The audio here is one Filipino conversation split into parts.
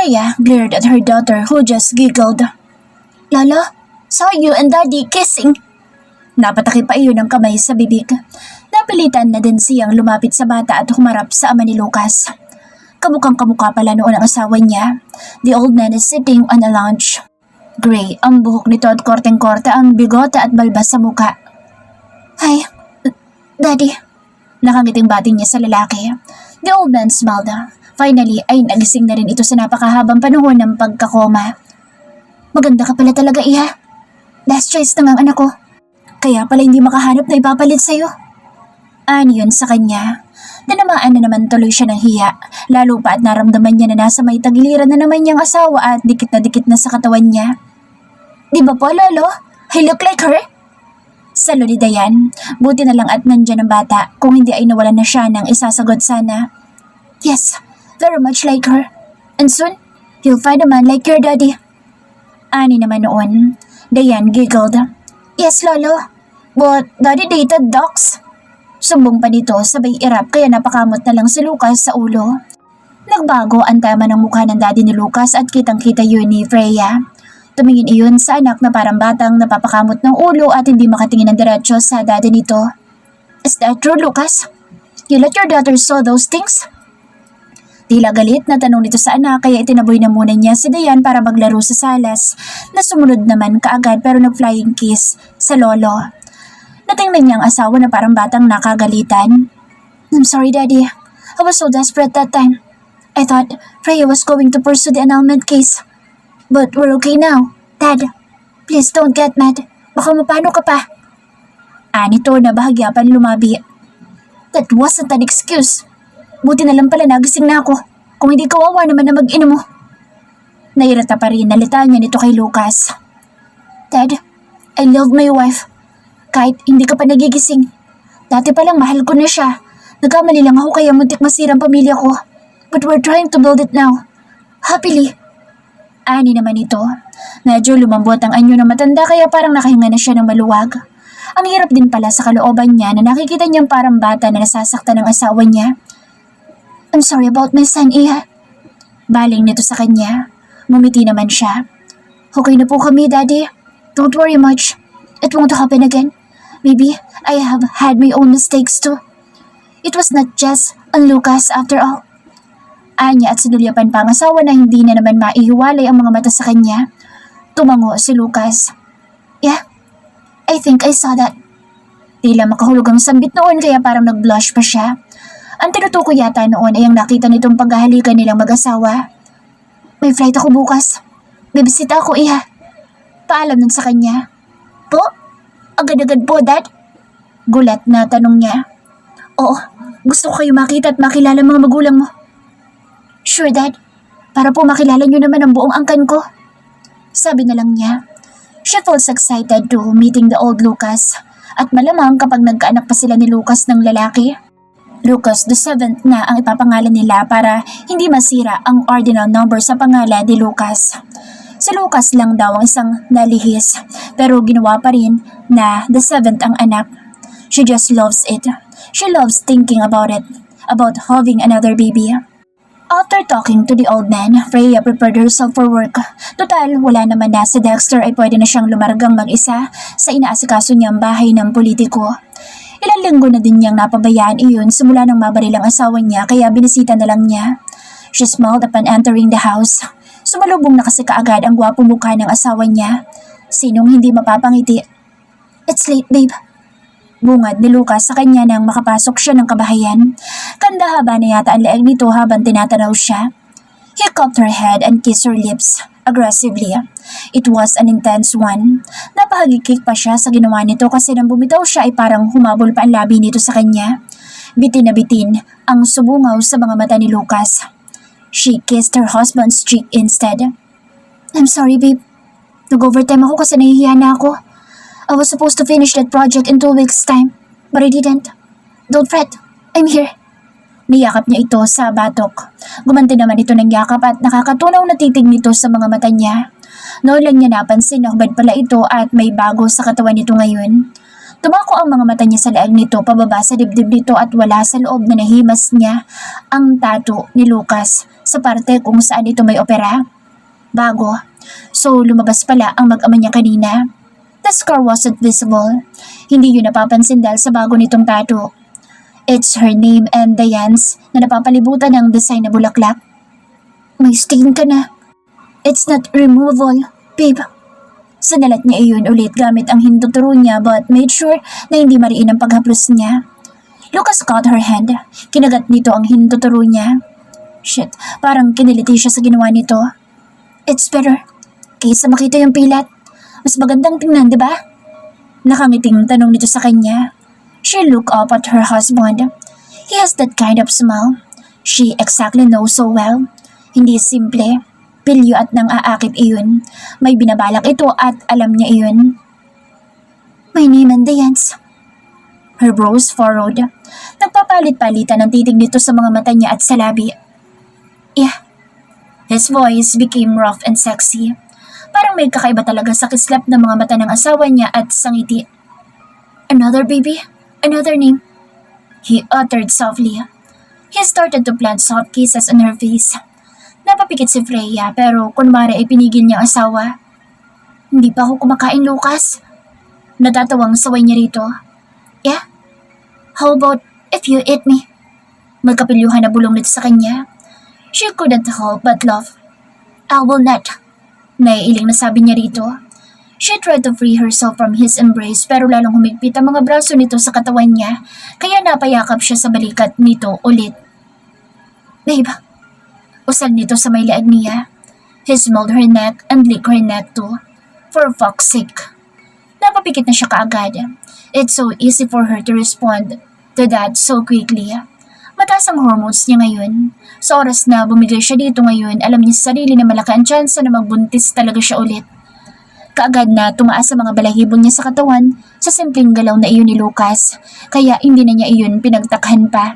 Freya glared at her daughter who just giggled. Lolo, saw you and Daddy kissing. Napataki pa iyon ng kamay sa bibig. Napilitan na din siyang lumapit sa bata at humarap sa ama ni Lucas. Kamukhang kamukha pala noon ang asawa niya. The old man is sitting on a lounge. Gray ang buhok nito at korteng-korte ang bigote at balbas sa muka. Hi, Daddy. Nakangiting bating niya sa lalaki. The old man smiled. Finally ay nagising na rin ito sa napakahabang panahon ng pagkakoma. Maganda ka pala talaga, Iha. Last choice na ngang anak ko. Kaya pala hindi makahanap na ipapalit sa'yo. Ani yun sa kanya. Nanamaan na naman tuloy siya ng hiya, lalo pa at naramdaman niya na nasa may tagiliran na naman niyang asawa at dikit na sa katawan niya. Di ba po, Lolo? I look like her? Salo ni Dayan, buti na lang at nandyan ang bata, kung hindi ay nawalan na siya ng isasagot sana. Yes, very much like her. And soon, you'll find a man like your daddy. Ani naman noon. Dayan giggled. Yes, Lolo. But Daddy dated dogs. Sumbong pa nito sabay irap kaya napakamot na lang si Lucas sa ulo. Nagbago ang tama ng mukha ng daddy ni Lucas at kitang-kita yun ni Freya. Tumingin iyon sa anak na parang batang napapakamot ng ulo at hindi makatingin ng diretso sa daddy nito. Is that true, Lucas? You let your daughter saw those things? Tila galit na tanong nito sa anak kaya itinaboy na muna niya si Dayan para maglaro sa salas na sumunod naman kaagad pero nag-flying kiss sa lolo. Natingnan niya ang asawa na parang batang nakagalitan. I'm sorry, Daddy. I was so desperate that time. I thought Freya was going to pursue the annulment case. But we're okay now. Dad, please don't get mad. Baka mapano ka pa. Anito na bahagya pa lumabi. That wasn't an excuse. Buti na lang pala nagising na ako. Kung hindi kawawa naman na mag-ina mo. Nairata pa rin nalita niya nito kay Lucas. Dad, I love my wife. Kahit hindi ka pa nagigising. Dati pa lang mahal ko na siya. Nagkamali lang ako kaya muntik masira ang pamilya ko. But we're trying to build it now. Happily. Ani naman ito. Medyo lumambot ang anyo ng matanda kaya parang nakahinga na siya ng maluwag. Ang hirap din pala sa kalooban niya na nakikita niyang parang bata na nasasaktan ng asawa niya. I'm sorry about my son, Iha. Baling nito sa kanya. Ngumiti naman siya. Okay na po kami, Daddy. Don't worry much. It won't happen again. Maybe I have had my own mistakes too. It was not just on Lucas after all. Anya at sinulyapan pa ang asawa na hindi na naman maihiwalay ang mga mata sa kanya. Tumango si Lucas. Yeah, I think I saw that. Tila makahulog ang sambit noon kaya parang nag-blush pa siya. Ang tinutukoy yata noon ay ang nakita nitong paghahalikan nilang mag-asawa. May flight ako bukas. Bibisita ako, Iha. Paalam nun sa kanya. Po? Agad-agad po, Dad? Gulat na tanong niya. Oo, gusto ko kayo makita at makilala mga magulang mo. Sure, Dad. Para po makilala niyo naman ang buong angkan ko. Sabi na lang niya. She feels excited to meeting the old Lucas. At malamang kapag nagkaanak pa sila ni Lucas ng lalaki. Lucas the 7th na ang ipapangalan nila para hindi masira ang ordinal number sa pangalan ni Lucas. Si Lucas lang daw ang isang nalihis, pero ginawa pa rin na the 7th ang anak. She just loves it. She loves thinking about it, about having another baby. After talking to the old man, Freya prepared herself for work. Total, wala naman na si Dexter ay pwede na siyang lumargang mag-isa sa inaasikaso niyang bahay ng politiko. Ilang linggo na din niyang napabayaan iyon simula nang mabaril ang asawa niya kaya binisita na lang niya. She smiled upon entering the house. Sumalubong na kasi kaagad ang gwapong mukha ng asawa niya. Sinong hindi mapapangiti? It's late, babe. Bungad ni Lucas sa kanya nang makapasok siya ng kabahayan. Kanda-haba na yata ang leeg nito habang tinatanaw siya. He cupped her head and kissed her lips aggressively. It was an intense one. Napahagikik pa siya sa ginawa nito kasi nang bumitaw siya ay parang humabol pa ang labi nito sa kanya. Bitin na bitin ang subungaw sa mga mata ni Lucas. She kissed her husband's cheek instead. I'm sorry, babe. Nag-overtime ako kasi nahihiya na ako. I was supposed to finish that project in 2 weeks' time, but I didn't. Don't fret. I'm here. Niyakap niya ito sa batok. Gumanti naman ito ng yakap at nakakatunaw na titig nito sa mga mata niya. Noon lang niya napansin na hubad pala ito at may bago sa katawan nito ngayon. Tumako ang mga mata niya sa leeg nito pababa sa dibdib nito at wala sa loob na nahimas niya ang tattoo ni Lucas sa parte kung saan ito may opera. Bago. So lumabas pala ang mag-ama niya kanina. The scar wasn't visible. Hindi yun napapansin dahil sa bago nitong tattoo. It's her name and Diane's na napapalibutan ng design na bulaklak. May stain ka na. It's not removal, babe. Sinalat niya iyon ulit gamit ang hinduturo niya but made sure na hindi mariin ang paghaplos niya. Lucas caught her hand. Kinagat nito ang hinduturo niya. Shit, parang kiniliti siya sa ginawa nito. It's better. Kaysa makita yung pilat. Mas magandang tingnan, di ba? Nakangiting tanong nito sa kanya. She looked up at her husband. He has that kind of smile. She exactly knows so well. Hindi simple. Pilyo at nang aakit iyon. May binabalak ito at alam niya iyon. My name and Diane's. Her brows furrowed. Nagpapalit-palitan ang titig nito sa mga mata niya at sa labi. Yeah. His voice became rough and sexy. Parang may kakaiba talaga sa kislap ng mga mata ng asawa niya at sa ngiti. Another baby? Another name? He uttered softly. He started to plant soft kisses on her face. Napapikit si Freya pero kunwari ay pinigil niyang asawa. Hindi pa ako kumakain, Lucas. Natatawang saway niya rito. Yeah? How about if you eat me? Magkapilyuhan na bulong nito sa kanya. She couldn't help but laugh. I will not. Naiiling na sabi niya rito. She tried to free herself from his embrace pero lalong humigpit ang mga braso nito sa katawan niya kaya napayakap siya sa balikat nito ulit. Babe, usal nito sa may laag niya. He smelled her neck and licked her neck too. For fuck's sake. Napapikit na siya kaagad. It's so easy for her to respond to that so quickly. Mataas ang hormones niya ngayon. Sa oras na bumigay siya dito ngayon, alam niya sa sarili na malaki ang tsansa na magbuntis talaga siya ulit. Kaagad na tumaas sa mga balahibo niya sa katawan sa simpleng galaw na iyon ni Lucas, kaya hindi na niya iyon pinagtakhan pa.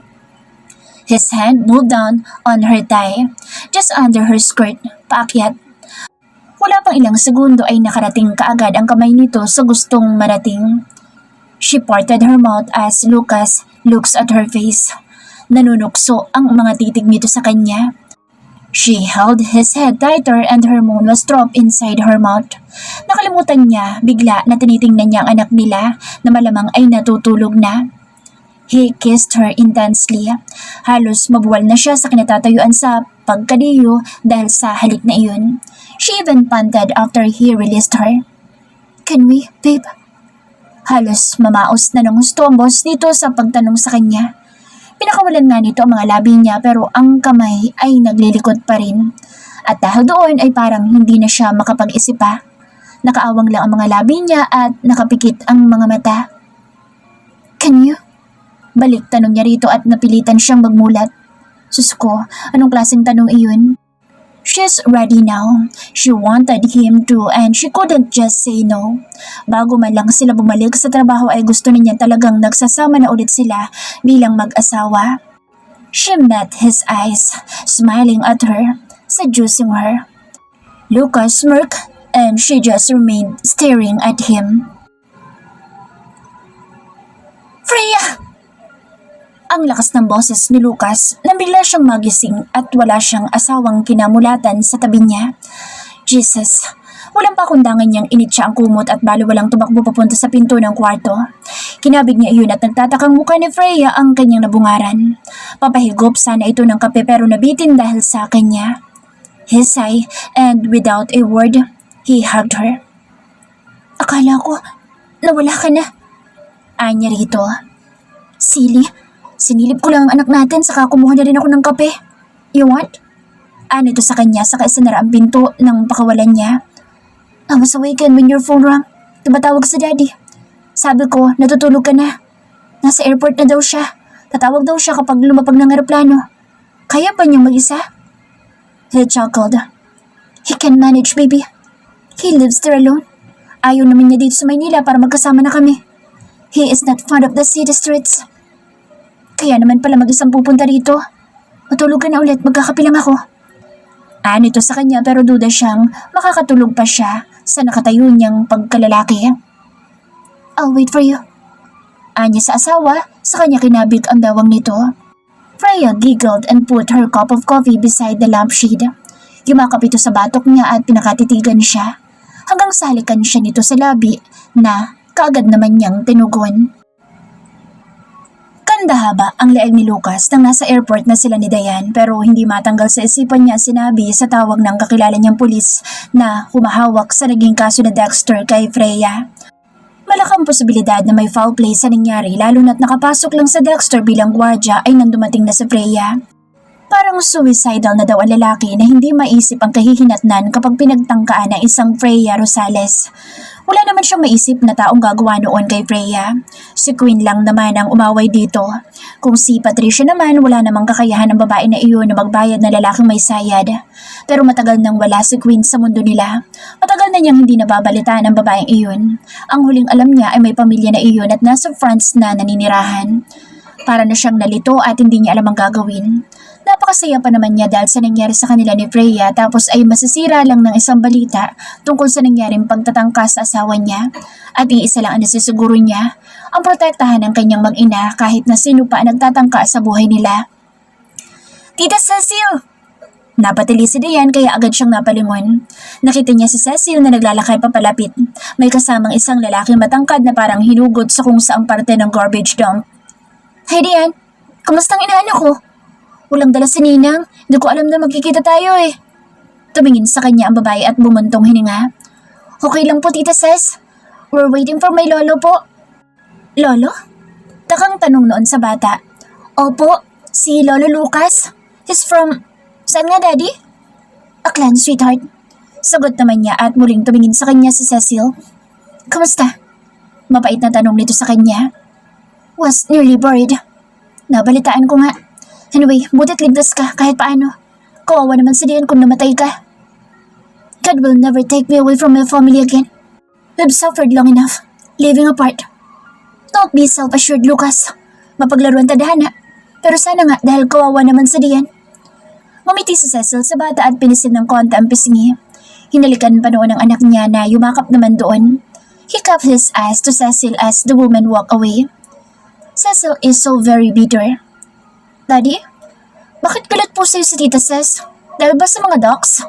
His hand moved down on her thigh, just under her skirt, paakyat. Wala pang ilang segundo ay nakarating kaagad ang kamay nito sa gustong marating. She parted her mouth as Lucas looks at her face. Nanunukso ang mga titig nito sa kanya. She held his head tighter and her moan was dropped inside her mouth. Nakalimutan niya bigla na tinitingnan niya ang anak nila na malamang ay natutulog na. He kissed her intensely. Halos mabuwal na siya sa kinatatayuan sa pagkadiyo dahil sa halik na iyon. She even panted after he released her. Can we, babe? Halos mamaos na ng gusto ang boss nito sa pagtanong sa kanya. Pinakawalan nga nito ang mga labi niya pero ang kamay ay naglilikod pa rin. At dahil doon ay parang hindi na siya makapag-isip pa. Nakaawang lang ang mga labi niya at nakapikit ang mga mata. Can you? Balik tanong niya rito at napilitan siyang magmulat. Sus ko, anong klaseng tanong iyon? She's ready now. She wanted him to and she couldn't just say no. Bago man lang sila bumalik sa trabaho ay gusto niya talagang nagsasama na ulit sila bilang mag-asawa. She met his eyes, smiling at her, seducing her. Lucas smirked and she just remained staring at him. Freya! Ang lakas ng boses ni Lucas nang bigla siyang magising at wala siyang asawang kinamulatan sa tabi niya. Jesus! Walang pakundangan niyang initsa ang kumot at baliwalang tumakbo papunta sa pinto ng kwarto. Kinabig niya iyon at nagtatakang mukha ni Freya ang kanyang nabungaran. Papahigop sana ito ng kape pero nabitin dahil sa kanya. He sighed and without a word, he hugged her. Akala ko, nawala ka na. Anya rito. Silly, sinilip ko lang ang anak natin saka kumuha na rin ako ng kape. You want? Ito sa kanya saka isinara ang pinto ng pakawalan niya. I was awakened when your phone rang. Tumatawag sa daddy. Sabi ko, natutulog ka na. Nasa airport na daw siya. Tatawag daw siya kapag lumapag ng eroplano. Kaya ba niyang mag-isa? He chuckled. He can manage, baby. He lives there alone. Ayaw naman niya dito sa Maynila para magkasama na kami. He is not fond of the city streets. Kaya naman pala mag-isang pupunta rito. Matulog ka na ulit, magkakape lang ako. Ito sa kanya pero duda siyang makakatulog pa siya sa nakatayo niyang pagkalalaki. I'll wait for you. Anya sa asawa, sa kanya kinabig ang dawang nito. Freya giggled and put her cup of coffee beside the lampshade. Yumakap ito sa batok niya at pinakatitigan siya. Hanggang sa halikan siya nito sa labi na kaagad naman niyang tinugon. Kandahaba ang leeg ni Lucas nang nasa airport na sila ni Diane pero hindi matanggal sa isipan niya sinabi sa tawag ng kakilala niyang pulis na humahawak sa naging kaso na Dexter kay Freya. Malakang posibilidad na may foul play sa nangyari lalo na't nakapasok lang sa Dexter bilang gwardya ay nang dumating na si Freya. Parang suicidal na daw ang lalaki na hindi maisip ang kahihinatnan kapag pinagtangkaan ng isang Freya Rosales. Wala naman siyang maisip na taong gagawa noon kay Freya. Si Queen lang naman ang umaway dito. Kung si Patricia naman, wala namang kakayahan ng babae na iyon na magbayad na lalaking may sayad. Pero matagal nang wala si Queen sa mundo nila. Matagal na niyang hindi nababalitaan ang babaeng iyon. Ang huling alam niya ay may pamilya na iyon at nasa France na naninirahan. Para na siyang nalito at hindi niya alam ang gagawin. Napakasaya pa naman niya dahil sa nangyari sa kanila ni Freya tapos ay masisira lang ng isang balita tungkol sa nangyaring pagtatangkas sa asawa niya at iisa lang ang nasisiguro niya, ang protektahan ng kanyang mag-ina kahit na sino pa ang nagtatangka sa buhay nila. Tita Cecil! Napatili si Diane kaya agad siyang napalingon. Nakita niya si Cecil na naglalakay papalapit. May kasamang isang lalaking matangkad na parang hinugod sa kung saang parte ng garbage dump. Hey Diane, kumustang inaano ko? Walang dala si Ninang, hindi ko alam na magkikita tayo eh. Tumingin sa kanya ang babae at bumuntong hininga. Okay lang po Tita Ces, we're waiting for my lolo po. Lolo? Takang tanong noon sa bata. Opo, si Lolo Lucas. He's from... Saan nga Daddy? Aklan, sweetheart. Sagot naman niya at muling tumingin sa kanya si Cecil. Kamusta? Mapait na tanong nito sa kanya. Was nearly buried. Nabalitaan ko nga. Anyway, butit ligtas ka kahit paano. Kawawa naman si Diane kung namatay ka. God will never take me away from my family again. We've suffered long enough, living apart. Don't be self-assured, Lucas. Mapaglaruan tadhana. Pero sana nga dahil kawawa naman si Diane. Ngumiti si Cecil sa bata at pinisil ng konti ang pisngi. Hinalikan pa noon ang anak niya na yumakap naman doon. He cupped his eyes to Cecil as the woman walked away. Cecil is so very bitter. Daddy, bakit galit po sa'yo si Tita Ces? Dahil ba sa mga docs?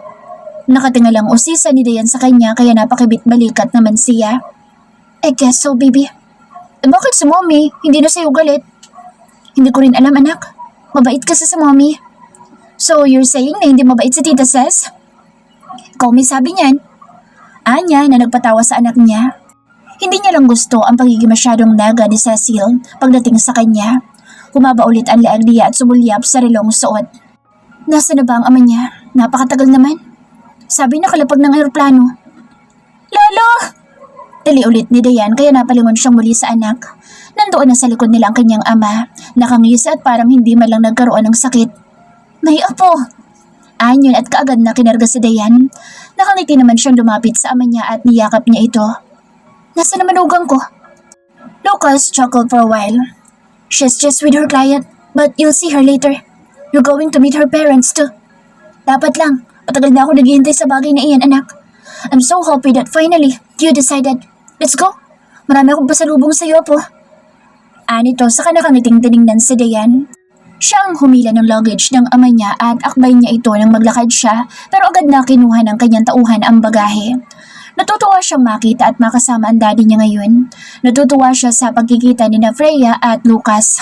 Nakatingalang usisa ni Diane sa kanya kaya napakibit-balikat naman siya. I guess so, baby. Bakit si Mommy? Hindi na sa'yo galit. Hindi ko rin alam, anak. Mabait kasi sa Mommy. So, you're saying na hindi mabait si Tita Ces? Ikaw may sabi niyan. Anya na nagpatawa sa anak niya. Hindi niya lang gusto ang pagiging masyadong naga ni Cecil pagdating sa kanya. Humaba ulit ang leeg niya at sumulyap sa relong suot. Nasa na ba ang ama niya? Napakatagal naman. Sabi na kalapag ng aeroplano. Lolo! Tali ulit ni Diane kaya napalingon siyang muli sa anak. Nandoon na sa likod nila ang kanyang ama. Nakangisi at parang hindi man lang nagkaroon ng sakit. May apo! Anyon at kaagad na kinarga si Diane. Nakangiti naman siyang lumapit sa ama niya at niyakap niya ito. Nasa naman ugang ko? Lucas chuckled for a while. She's just with her client, but you'll see her later. You're going to meet her parents too. Dapat lang, matagal na ako naghihintay sa bagay na iyan, anak. I'm so happy that finally, you decided. Let's go. Marami akong pasalubong sa iyo, po. Anito sa kanakangiting tiningnan si Diane. Siya ang humila ng luggage ng ama niya at akbay niya ito nang maglakad siya, pero agad na kinuha ng kanyang tauhan ang bagahe. Natutuwa siyang makita at makasama ang daddy niya ngayon. Natutuwa siya sa pagkikita ni na Freya at Lucas.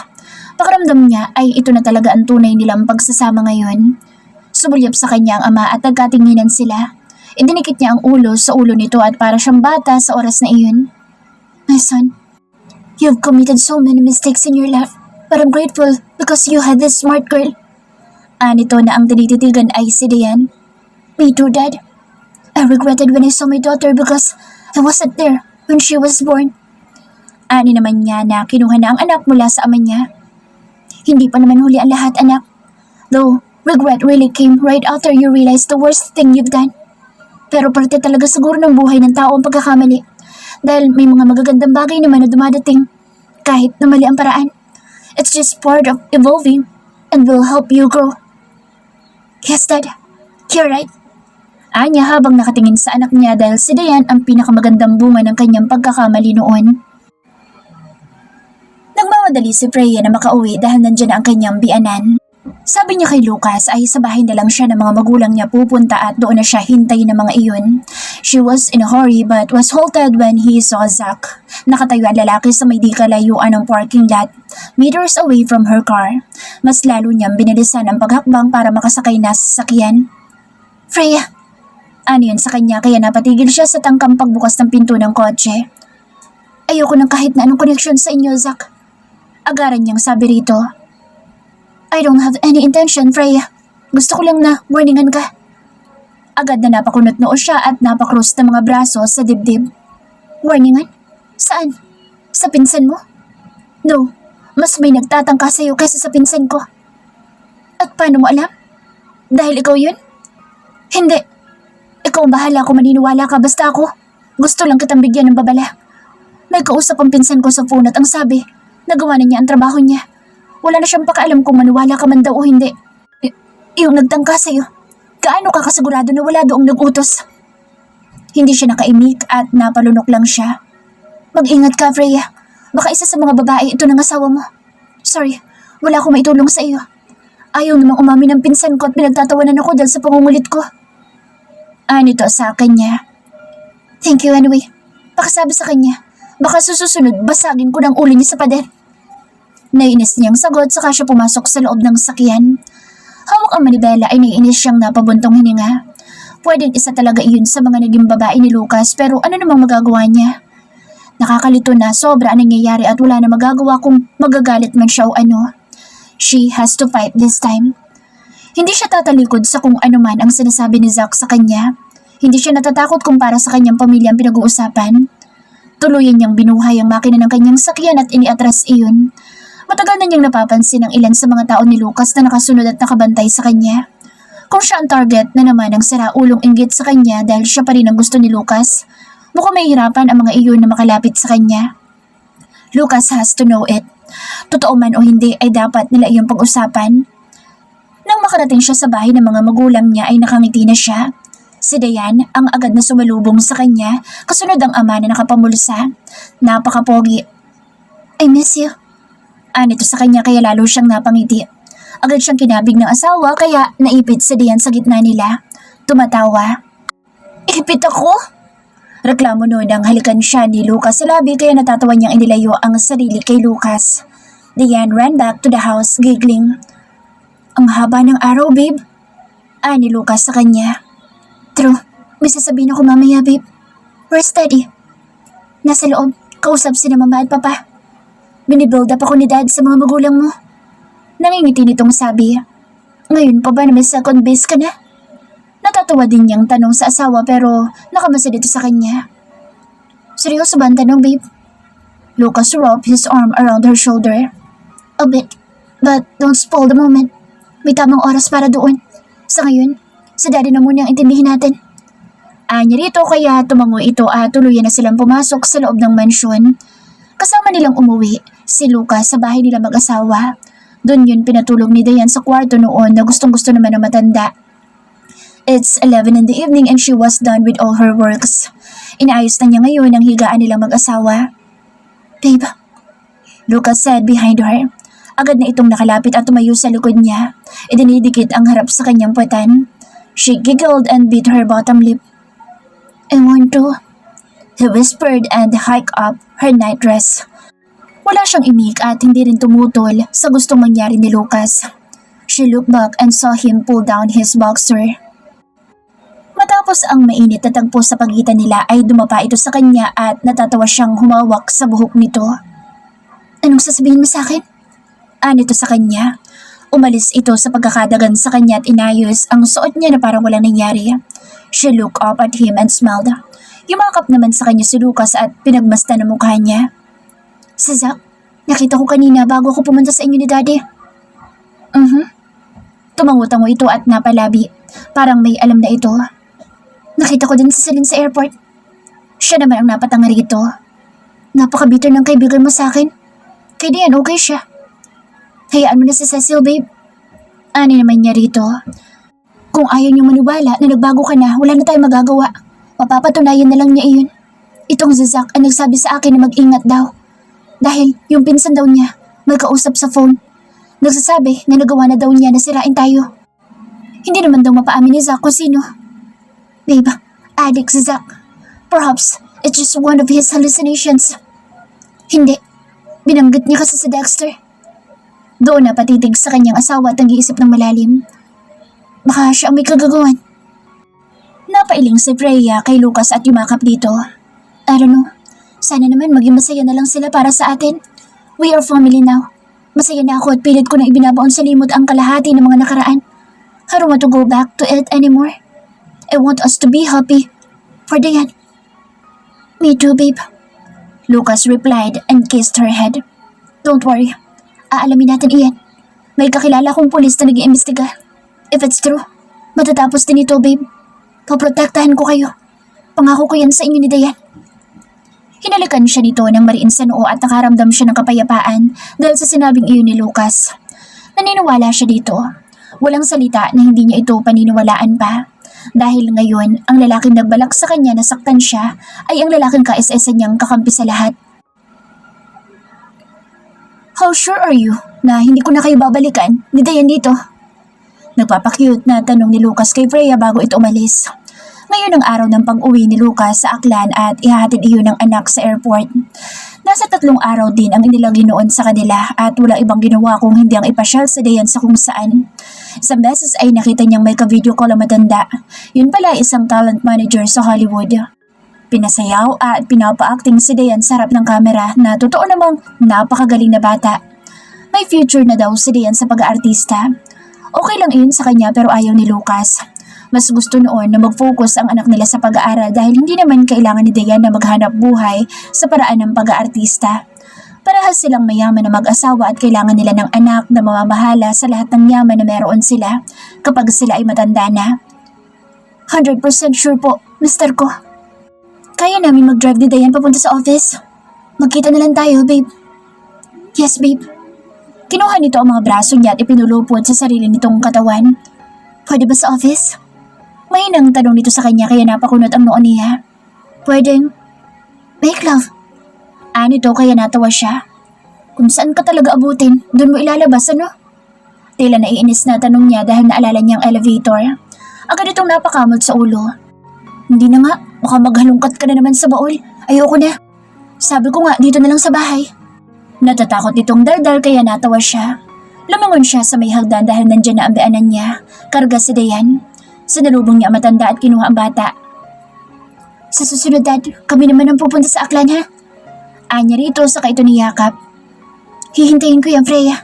Pakiramdam niya ay ito na talaga ang tunay nilang pagsasama ngayon. Sumulyap sa kanya ang ama at nagkatinginan sila. Idinikit niya ang ulo sa ulo nito at para siyang bata sa oras na iyon. My son, you've committed so many mistakes in your life, but I'm grateful because you had this smart girl. Anito na ang tinititigan ay si Diane. Me too, Dad. I regretted when I saw my daughter because I wasn't there when she was born. Ani naman niya na kinuha na ang anak mula sa ama niya. Hindi pa naman huli ang lahat, anak. Though, regret really came right after you realized the worst thing you've done. Pero parte talaga siguro ng buhay ng tao ang pagkakamali. Dahil may mga magagandang bagay naman na dumadating. Kahit na mali ang paraan. It's just part of evolving and will help you grow. Yes, Dad. You're right. Anya habang nakatingin sa anak niya dahil si Diane ang pinakamagandang bunga ng kanyang pagkakamali noon. Nagmamadali si Freya na makauwi dahil nandyan na ang kanyang bianan. Sabi niya kay Lucas ay sa bahay na lang siya ng mga magulang niya pupunta at doon na siya hintayin ng mga iyon. She was in a hurry but was halted when he saw Zach. Nakatayo ang lalaki sa may di kalayuan ng parking lot, meters away from her car. Mas lalo niyang binilisan ang paghakbang para makasakay na sa sasakyan. Freya! Ano yun sa kanya kaya napatigil siya sa tangkang pagbukas ng pinto ng kotse. Ayoko ng kahit na anong connection sa inyo, Zach. Agaran niyang sabi rito. I don't have any intention, Freya. Gusto ko lang na warningan ka. Agad na napakunot noo siya at napakrus ng mga braso sa dibdib. Warningan? Saan? Sa pinsan mo? No, mas may nagtatangka sa'yo kaysa sa pinsan ko. At paano mo alam? Dahil ikaw yun? Hindi. Ikaw ang bahala kung maniniwala ka basta ako. Gusto lang kitang bigyan ng babala. May kausap ang pinsan ko sa phone at ang sabi, nagawa na niya ang trabaho niya. Wala na siyang pakaalam kung maniwala ka man daw o hindi. Yung nagtangka sa'yo, gaano ka kasigurado na wala doong nag-utos? Hindi siya nakaimik at napalunok lang siya. Mag-ingat ka, Freya. Baka isa sa mga babae ito ng asawa mo. Sorry, wala akong maitulong sa iyo. Ayaw namang umamin ng pinsan ko at pinagtatawanan ako dahil sa pangungulit ko. Nito sa kanya. Thank you anyway. Pakisabi sa kanya. Baka susunod basagin ko ng ulo niya sa pader. Nainis niyang sagot saka siya pumasok sa loob ng sakyan. Hawak ang manibela ay naiinis siyang napabuntong hininga. Pwedeng isa talaga iyon sa mga naging babae ni Lucas pero ano namang magagawa niya? Nakakalito na sobra ang nangyayari at wala na magagawa kung magagalit man siya o ano. She has to fight this time. Hindi siya tatalikod sa kung ano man ang sinasabi ni Zach sa kanya. Hindi siya natatakot kung para sa kanyang pamilya ang pinag-uusapan. Tuluyan niyang binuhay ang makina ng kanyang sakyan at iniatras iyon. Matagal na niyang napapansin ang ilan sa mga tao ni Lucas na nakasunod at nakabantay sa kanya. Kung siya ang target na naman ang siraulong inggit sa kanya dahil siya pa rin ang gusto ni Lucas, mukhang mahihirapan ang mga iyon na makalapit sa kanya. Lucas has to know it. Totoo man o hindi ay dapat nila iyong pag-usapan. Nang makarating siya sa bahay ng mga magulang niya ay nakangiti na siya. Si Dayan ang agad na sumalubong sa kanya, kasunod ang ama na nakapamulsa. Napakapogi. I miss you. Nito sa kanya kaya lalo siyang napangiti. Agad siyang kinabig ng asawa kaya naipit si Dayan sa gitna nila. Tumatawa. Ipit ako? Reklamo noon ang halikan siya ni Lucas sa labi kaya natatawa niyang inilayo ang sarili kay Lucas. Dayan ran back to the house giggling. Ang haba ng araw, babe. Ni Lucas sa kanya. True, may sasabihin ako mamaya, babe. Where's Daddy? Nasa loob, kausap si na mama at papa. Binibuild up ako ni Dad sa mga magulang mo. Nangingiti nitong sabi. Ngayon pa ba na may second base ka na? Natatawa din niyang tanong sa asawa pero nakamasa dito sa kanya. Seryoso ba ang tanong, babe? Lucas wrapped his arm around her shoulder. A bit, but don't spoil the moment. May tamang oras para doon. Sa ngayon, sa Daddy na muna ang intindihin natin. Anya rito kaya tumango ito at tuluyan na silang pumasok sa loob ng mansyon. Kasama nilang umuwi si Lucas sa bahay nila mag-asawa. Doon yun pinatulog ni Dayan sa kwarto noon na gustong-gusto naman ng matanda. It's 11 in the evening and she was done with all her works. Inaayos na niya ngayon ang higaan nilang mag-asawa. Babe, Lucas said behind her. Agad na itong nakalapit at tumayo sa likod niya. Idinidikit ang harap sa kanyang puwetan. She giggled and bit her bottom lip. I want to, he whispered and hiked up her nightdress. Wala siyang imik at hindi rin tumutol sa gustong mangyari ni Lucas. She looked back and saw him pull down his boxer. Matapos ang mainit na tagpo sa pagitan nila ay dumapa ito sa kanya at natatawa siyang humawak sa buhok nito. Anong sasabihin mo sa akin? Nito sa kanya. Umalis ito sa pagkakadagan sa kanya at inayos ang suot niya na parang walang nangyari. She looked up at him and smiled. Yumakap naman sa kanya si Lucas at pinagmasdan ang mukha niya. Si Zach, nakita ko kanina bago ako pumunta sa inyo ni Daddy. Tumango-tango ito at napalabi. Parang may alam na ito. Nakita ko din si Celine sa airport. Siya naman ang napatanga rito. Napaka-bitter ng kaibigan mo sa akin. Kay Dayan okay siya. Hayaan mo na si Cecil, babe. Ani naman niya rito. Kung ayaw niyong maniwala na nagbago ka na, wala na tayong magagawa. Mapapatunayan na lang niya iyon. Itong si Zach ang nagsabi sa akin na mag-ingat daw. Dahil yung pinsan daw niya, may kausap sa phone. Nagsasabi na nagawa na daw niya na sirain tayo. Hindi naman daw mapaamin ni Zack kung sino. Babe, addict si Zack. Perhaps it's just one of his hallucinations. Hindi. Binanggit niya kasi si Dexter. Doon na patitig sa kanyang asawa at nag-iisip ng malalim. Baka siya ang may kagagawan. Napailing si Freya kay Lucas at yumakap dito. I don't know. Sana naman maging masaya na lang sila para sa atin. We are family now. Masaya na ako at pilit ko na ibinabaon sa limot ang kalahati ng mga nakaraan. I don't want to go back to it anymore. I want us to be happy. For Diane. Me too, babe. Lucas replied and kissed her head. Don't worry. Aalamin natin iyan. May kakilala kong pulis na nag-iimbestiga. If it's true, matatapos din ito, babe. Poprotektahan ko kayo. Pangako ko yan sa inyo ni Diane. Hinalikan siya nito ng mariin sa noo at nakaramdam siya ng kapayapaan dahil sa sinabing iyon ni Lucas. Naniniwala siya dito. Walang salita na hindi niya ito paniniwalaan pa. Dahil ngayon, ang lalaking nagbalak sa kanya na saktan siya ay ang lalaking kaisa-isa niyang kakampi sa lahat. How sure are you na hindi ko na kayo babalikan ni Diane dito? Nagpapakyut na tanong ni Lucas kay Freya bago ito umalis. Ngayon ang araw ng pag-uwi ni Lucas sa Aklan at ihahatid iyon ng anak sa airport. Nasa 3 araw din ang inilagay noon sa kanila at wala ibang ginawa kung hindi ang ipasyal sa Diane sa kung saan. Isang beses ay nakita niyang may ka-video call ang matanda. Yun pala isang talent manager sa Hollywood. Pinasayaw at pinapa-acting si Diane sa harap ng kamera na totoo namang napakagaling na bata. May future na daw si Diane sa pag-aartista. Okay lang iyon sa kanya pero ayaw ni Lucas. Mas gusto noon na mag-focus ang anak nila sa pag-aaral dahil hindi naman kailangan ni Diane na maghanap buhay sa paraan ng pag-aartista. Parehas silang mayaman na mag-asawa at kailangan nila ng anak na mamamahala sa lahat ng yaman na meron sila kapag sila ay matanda na. 100% sure po, mister ko. Kaya namin mag-drive ni Diane papunta sa office. Magkita na lang tayo, babe. Yes, babe. Kinuha nito ang mga braso niya at ipinulupod sa sarili nitong katawan. Pwede ba sa office? Mahinang tanong nito sa kanya kaya napakunot ang noo niya. Pwedeng. Make love. Nito kaya natawa siya. Kung saan ka talaga abutin, doon mo ilalabas ano? Tila naiinis na tanong niya dahil naalala niyang elevator. Agad itong napakamot sa ulo. Hindi na nga, baka maghalungkat ka na naman sa baul. Ayoko na. Sabi ko nga, dito na lang sa bahay. Natatakot itong daldal kaya natawa siya. Lumangon siya sa may hagdan dahil nandyan na ang bianan niya. Karga si Diane. Sinalubong niya ang matanda at kinuha ang bata. Sa susunod, Dad, kami naman ang pupunta sa Aklan, ha? Anya rito saka ito niyakap. Hihintayin ko yan, Freya.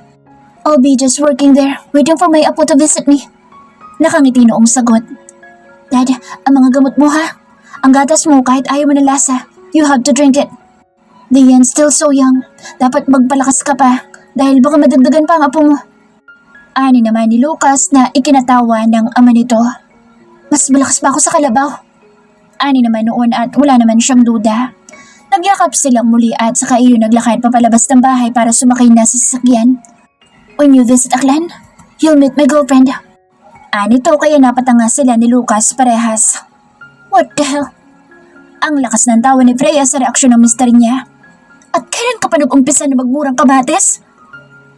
I'll be just working there, waiting for my apo to visit me. Nakangiti noong sagot. Dad, ang mga gamot mo, ha? Ang gatas mo kahit ayaw mo na lasa, you have to drink it. Diane's still so young. Dapat magpalakas ka pa dahil baka madagdagan pa ang apo mo. Ani naman ni Lucas na ikinatawa ng ama nito. Mas malakas pa ako sa kalabaw. Ani naman noon at wala naman siyang duda. Nagyakap silang muli at saka iyon naglakad papalabas ng bahay para sumakay na sa sasakyan. When you visit Aklan, you'll meet my girlfriend. Anito kaya napatanga sila ni Lucas parehas. What the hell? Ang lakas ng tawa ni Freya sa reaksyon ng mister niya. At kailan ka pa nag-umpisa na magmurang kabates?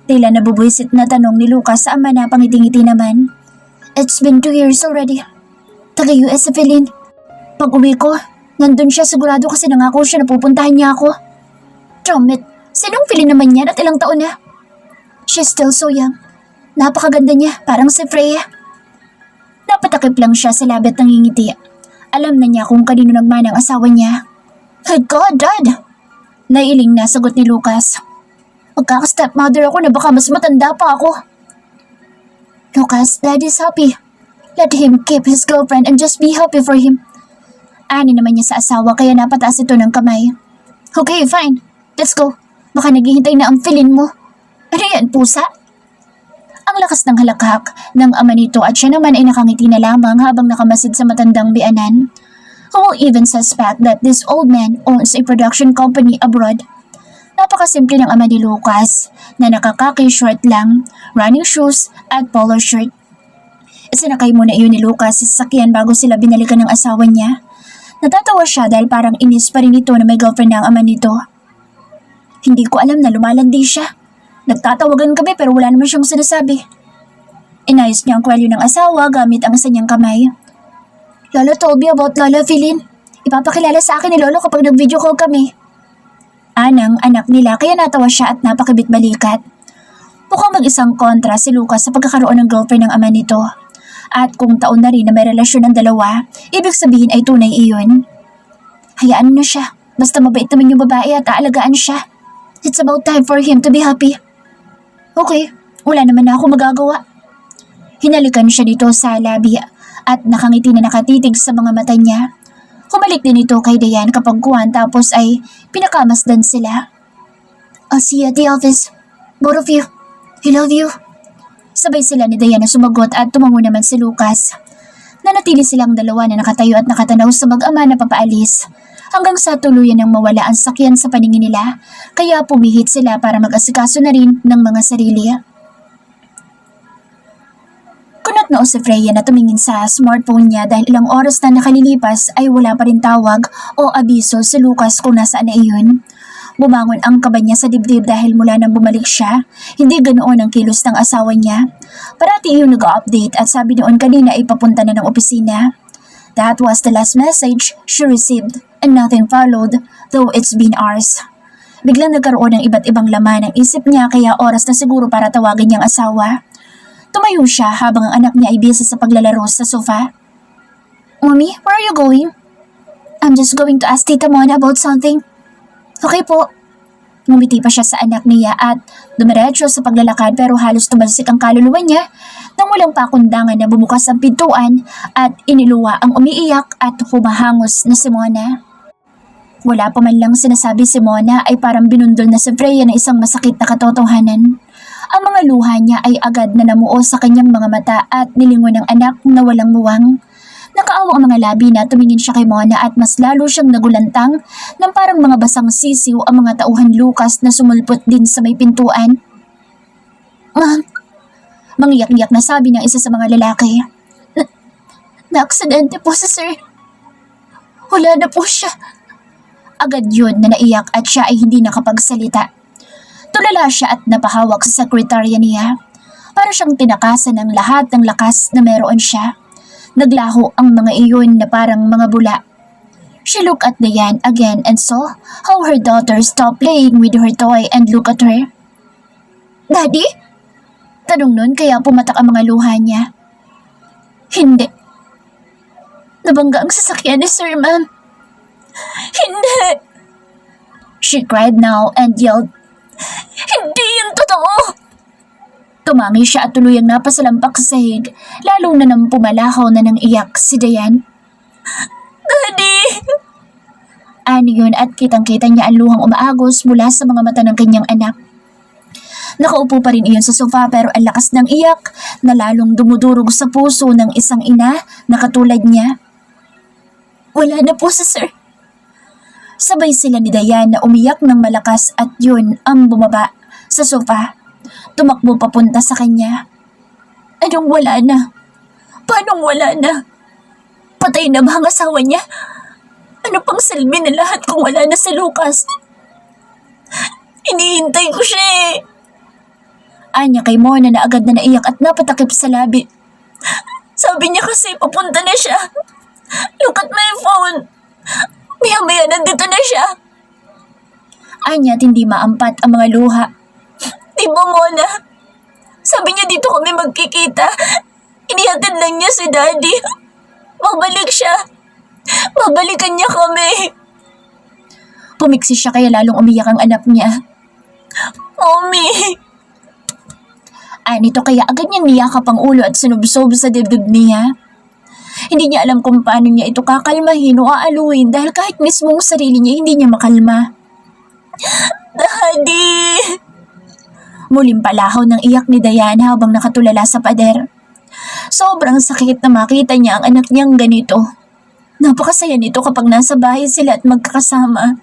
Tila nabubwisit na tanong ni Lucas sa ama na pangiti-ngiti naman. It's been 2 years already. Taga-US si Feline. Pag uwi ko, nandun siya sigurado kasi nangako siya na pupuntahan niya ako. Damn it, sinong Feline naman yan at ilang taon na? She's still so young. Napakaganda niya, parang si Freya. Napatakip lang siya sa labi at nangingiti. Alam na niya kung kanino nagmana ang asawa niya. My God, Dad! Nailing na sagot ni Lucas. Magkaka-stepmother ako na baka mas matanda pa ako. Lucas, Dad is happy. Let him keep his girlfriend and just be happy for him. Ani naman niya sa asawa kaya napataas ito ng kamay. Okay, fine. Let's go. Baka naghihintay na ang Feline mo. Ano yan, pusa? Ang lakas ng halakhak ng ama nito at siya naman ay nakangiti na lamang habang nakamasid sa matandang bianan. Who will even suspect that this old man owns a production company abroad? Napakasimple ng ama ni Lucas na nakakaki short lang, running shoes at polo shirt. Isinakay muna iyon ni Lucas sa sasakyan bago sila binalikan ng asawa niya. Natatawa siya dahil parang inis pa rin ito na may girlfriend na ang ama nito. Hindi ko alam na lumalandi siya. Nagtatawagan kami pero wala naman siyang sinasabi. Inayos niya ang kwelyo ng asawa gamit ang isa niyang kamay. Lolo told me about Lola Philin. Ipapakilala sa akin ni Lolo kapag nag-video call kami. Anang anak nila kaya natawa siya at napakibit-balikat. Mukhang mag-isang kontra si Lucas sa pagkakaroon ng girlfriend ng ama nito. At kung taon na rin na may relasyon ng dalawa, ibig sabihin ay tunay iyon. Hayaan na siya. Basta mabait naman yung babae at aalagaan siya. It's about time for him to be happy. Okay, wala naman na ako magagawa. Hinalikan siya dito sa labi at nakangiti na nakatitig sa mga mata niya. Humalik din ito kay Dayan kapag kuwan tapos ay pinakamasdan sila. I'll see you at the office. Both of you. I love you. Sabay sila ni Dayan na sumagot at tumango naman si Lucas. Nanatili silang dalawa na nakatayo at nakatanaw sa mag-ama na papaalis. Hanggang sa tuluyan ng mawala ang sakyan sa paningin nila, kaya pumihit sila para mag-asikaso na rin ng mga sarili. Kunot noo si Freya na tumingin sa smartphone niya dahil ilang oras na nakalilipas ay wala pa rin tawag o abiso si Lucas kung nasaan na iyon. Bumangon ang kaba niya sa dibdib dahil mula nang bumalik siya, hindi ganoon ang kilos ng asawa niya. Parati iyon nag-update at sabi noon kanina ay papunta na ng opisina. That was the last message she received and nothing followed though it's been hours. Biglang nagkaroon ng iba't ibang laman ng isip niya kaya oras na siguro para tawagin niyang asawa. Tumayo siya habang ang anak niya ay busy sa paglalaro sa sofa. Mommy, where are you going? I'm just going to ask Tita Mona about something. Okay po. Ngumiti pa siya sa anak niya at dumiretso sa paglalakad pero halos tumalsik ang kaluluwa niya nang walang pakundangan na bumukas ang pintuan at iniluwa ang umiiyak at humahangos na si Mona. Wala pa man lang sinasabi si Mona ay parang binundol na si Freya ng isang masakit na katotohanan. Ang mga luha niya ay agad na namuo sa kanyang mga mata at nilingon ng anak na walang muwang. Nakaawa ang mga labi na tumingin siya kay Mona at mas lalo siyang nagulantang nang parang mga basang sisiw ang mga tauhan Lucas na sumulpot din sa may pintuan. Ma'am, mangiyak-iyak na sabi ng isa sa mga lalaki. Na-aksidente po si sir. Wala na po siya. Agad yun na naiyak at siya ay hindi nakapagsalita. Tulala siya at napahawak sa sekretarya niya. Para siyang tinakasan ng lahat ng lakas na meron siya. Naglaho ang mga iyon na parang mga bula. She looked at Dayan again and saw how her daughter stopped playing with her toy and looked at her. Daddy? Tanong nun kaya pumatak ang mga luha niya. Hindi. Nabangga ang sasakyan ni Sir, ma'am. Hindi! She cried now and yelled, Hindi yun totoo! Tumangi siya at tuluyang napasalampak sa sahig, lalo na nang pumalahaw na ng iyak si Dayan. Daddy! Ano yun at kitang-kita niya ang luhang umaagos mula sa mga mata ng kanyang anak. Nakaupo pa rin iyon sa sofa pero ang lakas ng iyak na lalong dumudurog sa puso ng isang ina na katulad niya. Wala na po sa sir. Sabay sila ni Dayan na umiyak ng malakas at yun ang bumaba sa sofa. Tumakbo papunta sa kanya. Anong wala na? Paanong wala na? Patay na ba ang asawa niya? Ano pang silbi na lahat kung wala na si Lucas? Hinihintay ko siya eh. Anya kay Mona na agad na naiyak at napatakip sa labi. Sabi niya kasi papunta na siya. Look at my phone. Maya-maya nandito na siya. Anya at hindi maampat ang mga luha. Di ba, Mona? Sabi niya dito kami magkikita. Inihatid lang niya si Daddy. Babalik siya. Babalikan niya kami. Pumiksi siya kaya lalong umiyak ang anak niya. Mommy! Nito kaya agad niyang niyakap ang ulo at sinubsob sa dibdib niya. Hindi niya alam kung paano niya ito kakalmahin o aaluin dahil kahit mismong sarili niya hindi niya makalma. Daddy! Muling palahaw ng iyak ni Dayan habang nakatulala sa pader. Sobrang sakit na makita niya ang anak niyang ganito. Napakasaya nito kapag nasa bahay sila at magkakasama.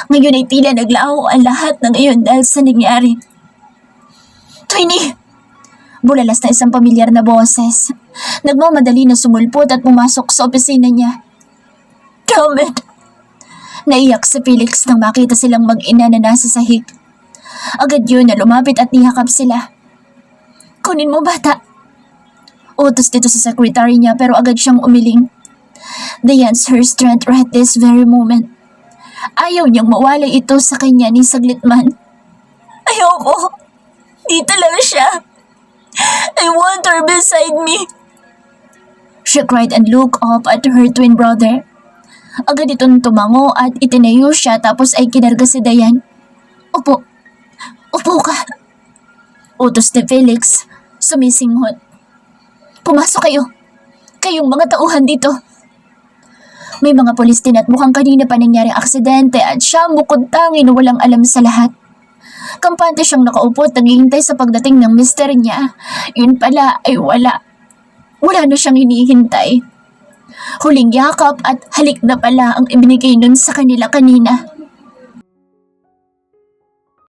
Ngayon ay tila naglaho ang lahat ng iyon dahil sa nangyari. Twinnie! Bulalas na isang pamilyar na boses. Nagmamadali na sumulpot at pumasok sa opisina niya. Damn it! Naiyak si Felix nang makita silang mag-ina na nasa sahig. Agad yun na lumapit at niyakap sila. Kunin mo bata. Utos dito sa secretary niya pero agad siyang umiling. Diane's her strength right this very moment. Ayaw niyang mawala ito sa kanya ni saglit man. Ayoko. Dito lang siya. I want her beside me. She cried and looked up at her twin brother. Agad itong tumango at itinayo siya tapos ay kinarga si Diane. Upo. Upo ka. Utos ni Felix, sumisinghot. Pumasok kayo. Kayong mga tauhan dito. May mga pulis din at mukhang kanina pa nangyaring aksidente at siya bukod tangi na walang alam sa lahat. Kampante siyang nakaupo at naghihintay sa pagdating ng mister niya. Yun pala ay wala. Wala na siyang hinihintay. Huling yakap at halik na pala ang ibinigay nun sa kanila kanina.